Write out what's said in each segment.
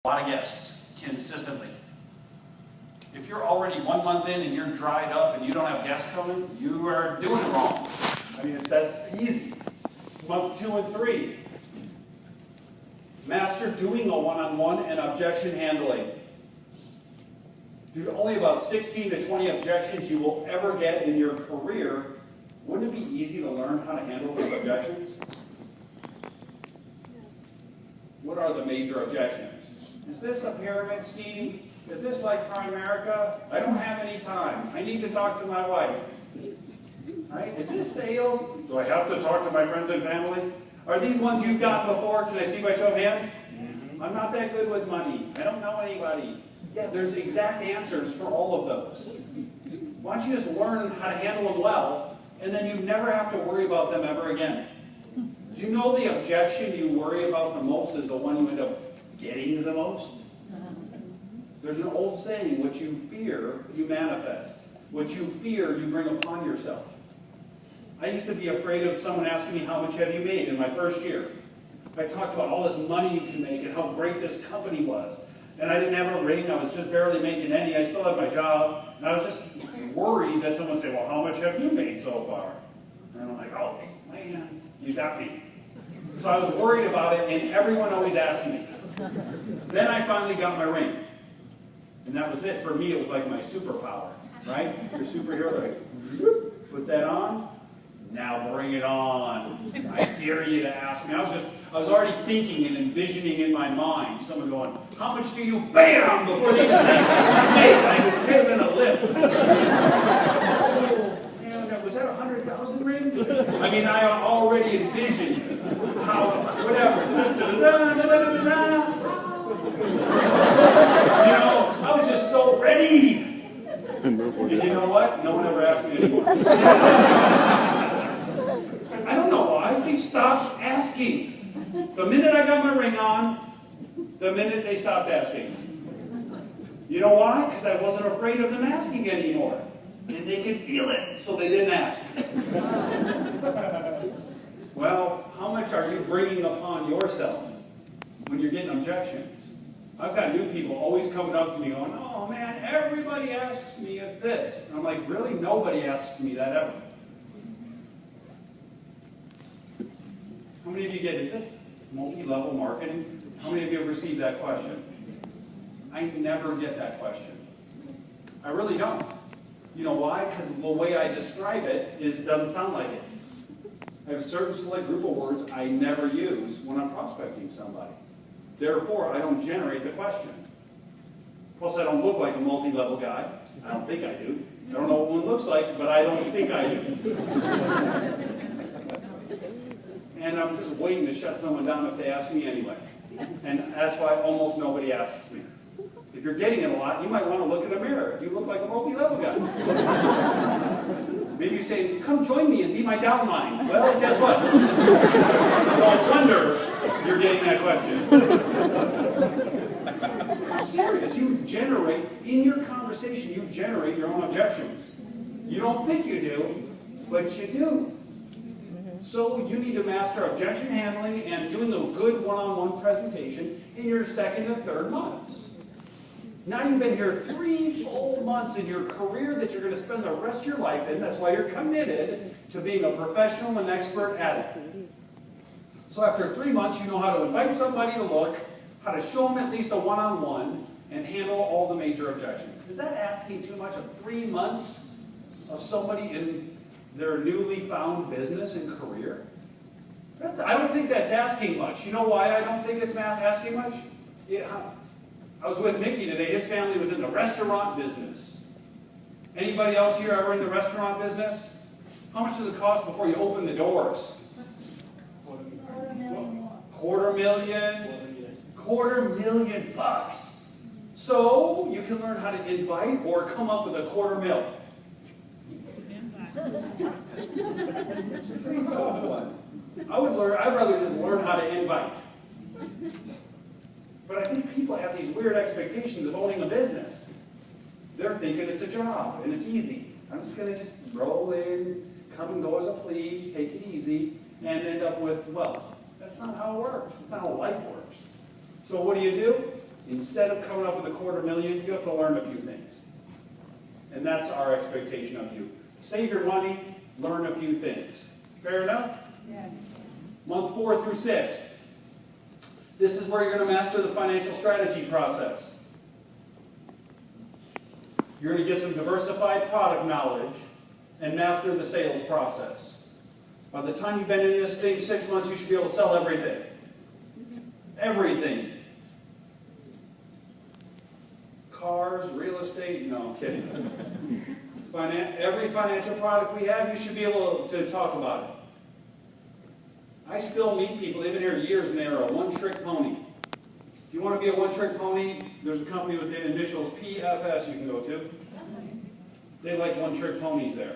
a lot of guests consistently. If you're already 1 month in and you're dried up and you don't have guests coming, you are doing it wrong. I mean, that's easy. Month 2 and 3. Master doing a one-on-one and objection handling. There's only about 16 to 20 objections you will ever get in your career. Wouldn't it be easy to learn how to handle those objections? What are the major objections? Is this a pyramid scheme? Is this like Primerica? I don't have any time. I need to talk to my wife. Right? Is this sales? Do I have to talk to my friends and family? Are these ones you've gotten before? Can I see by show of hands? I'm not that good with money. I don't know anybody. Yeah, there's exact answers for all of those. Why don't you just learn how to handle them well, and then you never have to worry about them ever again. Do you know the objection you worry about the most is the one you end up getting the most? There's an old saying, what you fear, you manifest. What you fear, you bring upon yourself. I used to be afraid of someone asking me, how much have you made in my first year? I talked about all this money you can make and how great this company was. And I didn't have a ring, I was just barely making any, I still had my job, and I was just worried that someone would say, well, how much have you made so far? And I'm like, oh, man, you got me. So I was worried about it, and everyone always asked me. Then I finally got my ring. And that was it. For me, it was like my superpower, right? Your superhero, like, whoop, put that on. Now bring it on. I dare you to ask me. I was already thinking and envisioning in my mind someone going, how much do you bam before they even say, mate, I could have been a lift. Man, was that a 100,000 ring? I mean, I already envisioned how, whatever. You know, I was just so ready. And you know what? No one ever asked me anymore. I don't know why. They stopped asking. The minute I got my ring on, the minute they stopped asking. You know why? Because I wasn't afraid of them asking anymore. And they could feel it, so they didn't ask. Well, how much are you bringing upon yourself when you're getting objections? I've got new people always coming up to me going, oh man, everybody asks me if this. And I'm like, really? Nobody asks me that ever. How many of you get, is this multi-level marketing? How many of you have received that question? I never get that question. I really don't. You know why? Because the way I describe it doesn't sound like it. I have a certain select group of words I never use when I'm prospecting somebody. Therefore, I don't generate the question. Plus, I don't look like a multi-level guy. I don't think I do. I don't know what one looks like, but I don't think I do. And I'm just waiting to shut someone down if they ask me anyway. And that's why almost nobody asks me. If you're getting it a lot, you might want to look in the mirror. You look like a multi-level guy. Maybe you say, come join me and be my downline. Well, guess what? No wonder you're getting that question. I'm serious. You generate, in your conversation, you generate your own objections. You don't think you do, but you do. So you need to master objection handling and doing a good one-on-one presentation in your second and third months. Now you've been here 3 full months in your career that you're going to spend the rest of your life in. That's why you're committed to being a professional and expert at it. So after 3 months, you know how to invite somebody to look, how to show them at least a one-on-one, and handle all the major objections. Is that asking too much of 3 months of somebody in their newly found business and career? I don't think that's asking much. You know why I don't think it's asking much? I was with Mickey today. His family was in the restaurant business. Anybody else here ever in the restaurant business? How much does it cost before you open the doors? $250,000 bucks. So you can learn how to invite or come up with $250,000. It's a pretty tough one. I'd rather just learn how to invite. But I think people have these weird expectations of owning a business. They're thinking it's a job and it's easy. I'm just going to just roll in, come and go as I please, take it easy, and end up with wealth. That's not how it works. That's not how life works. So what do? Instead of coming up with $250,000, you have to learn a few things. And that's our expectation of you. Save your money, learn a few things. Fair enough? Yes. Month 4 through 6. This is where you're going to master the financial strategy process. You're going to get some diversified product knowledge and master the sales process. By the time you've been in this thing 6 months, you should be able to sell everything. Everything. Cars, real estate, no, I'm kidding. Every financial product we have, you should be able to talk about it. I still meet people, they've been here years and they're a one-trick pony. If you want to be a one-trick pony, there's a company with the initials PFS you can go to. They like one-trick ponies there.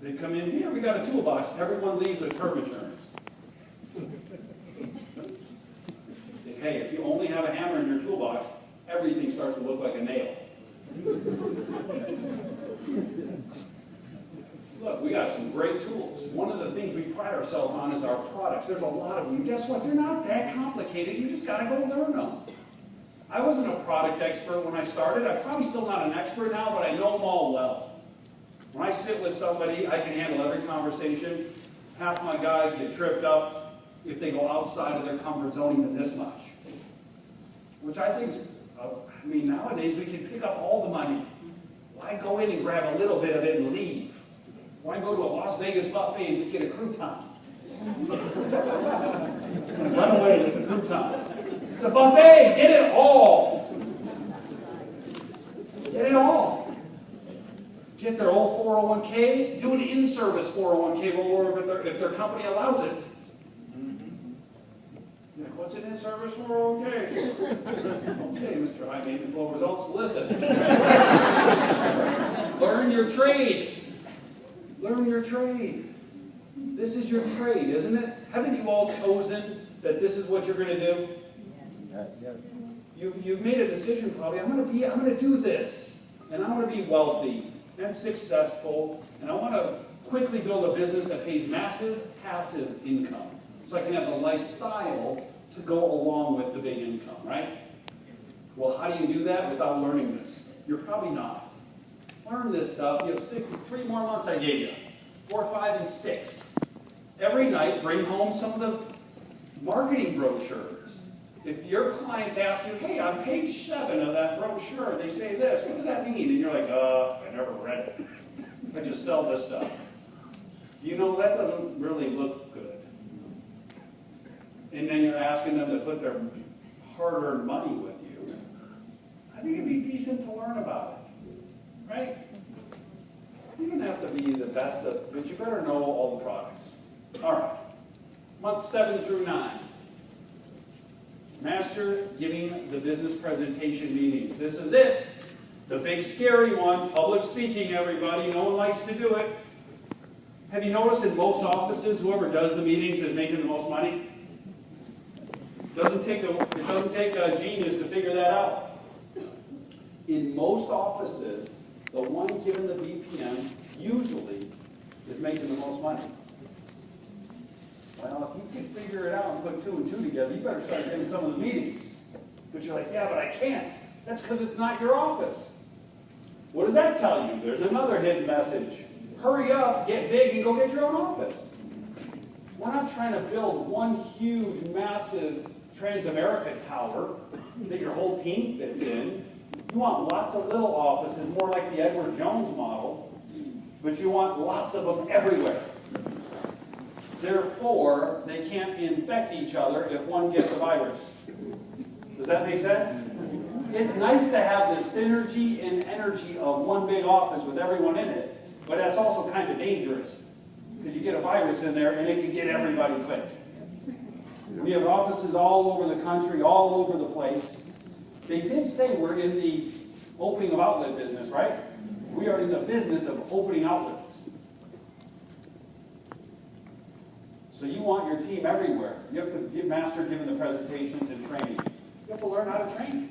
They come in, here we got a toolbox, everyone leaves with term insurance. Hey, if you only have a hammer in your toolbox, everything starts to look like a nail. Look, we got some great tools. One of the things we pride ourselves on is our products. There's a lot of them. And guess what? They're not that complicated. You just got to go learn them. I wasn't a product expert when I started. I'm probably still not an expert now, but I know them all well. When I sit with somebody, I can handle every conversation. Half my guys get tripped up if they go outside of their comfort zone even this much. Which I think is, nowadays we can pick up all the money. Why go in and grab a little bit of it and leave? Why go to a Las Vegas buffet and just get a crouton? And run away with the crouton. It's a buffet! Get it all! Get it all! Get their old 401k, do an in-service 401k rollover if their company allows it. What's an in-service 401k? Okay, Mr. High Maintenance Low Results, listen. Learn your trade. Learn your trade. This is your trade, isn't it? Haven't you all chosen that this is what you're going to do? Yes. You've made a decision probably, I'm going to do this. And I'm going to be wealthy and successful. And I want to quickly build a business that pays massive passive income. So I can have the lifestyle to go along with the big income, right? Well, how do you do that without learning this? You're probably not. Learn this stuff. You have 3 more months I gave you. 4, 5, and 6. Every night, bring home some of the marketing brochures. If your clients ask you, hey, on page 7 of that brochure, they say this, what does that mean? And you're like, I never read it. I just sell this stuff. You know, that doesn't really look good. And then you're asking them to put their hard-earned money with you. I think it'd be decent to learn about it, right? You don't have to be the best, but you better know all the products. All right, month 7 through 9. Master giving the business presentation meetings. This is it. The big scary one, public speaking, everybody. No one likes to do it. Have you noticed in most offices, whoever does the meetings is making the most money? It doesn't take a genius to figure that out. In most offices, the one given the BPM usually is making the most money. Well, if you can figure it out and put 2 and 2 together, you better start getting some of the meetings. But you're like, yeah, but I can't. That's because it's not your office. What does that tell you? There's another hidden message. Hurry up, get big, and go get your own office. We're not trying to build one huge, massive Trans-America tower that your whole team fits in. You want lots of little offices, more like the Edward Jones model, but you want lots of them everywhere. Therefore, they can't infect each other if one gets a virus. Does that make sense? It's nice to have the synergy and energy of one big office with everyone in it, but that's also kind of dangerous because you get a virus in there and it can get everybody quick. We have offices all over the country, all over the place. They did say we're in the opening of outlet business, right? We are in the business of opening outlets. So you want your team everywhere. You have to master giving the presentations and training. You have to learn how to train.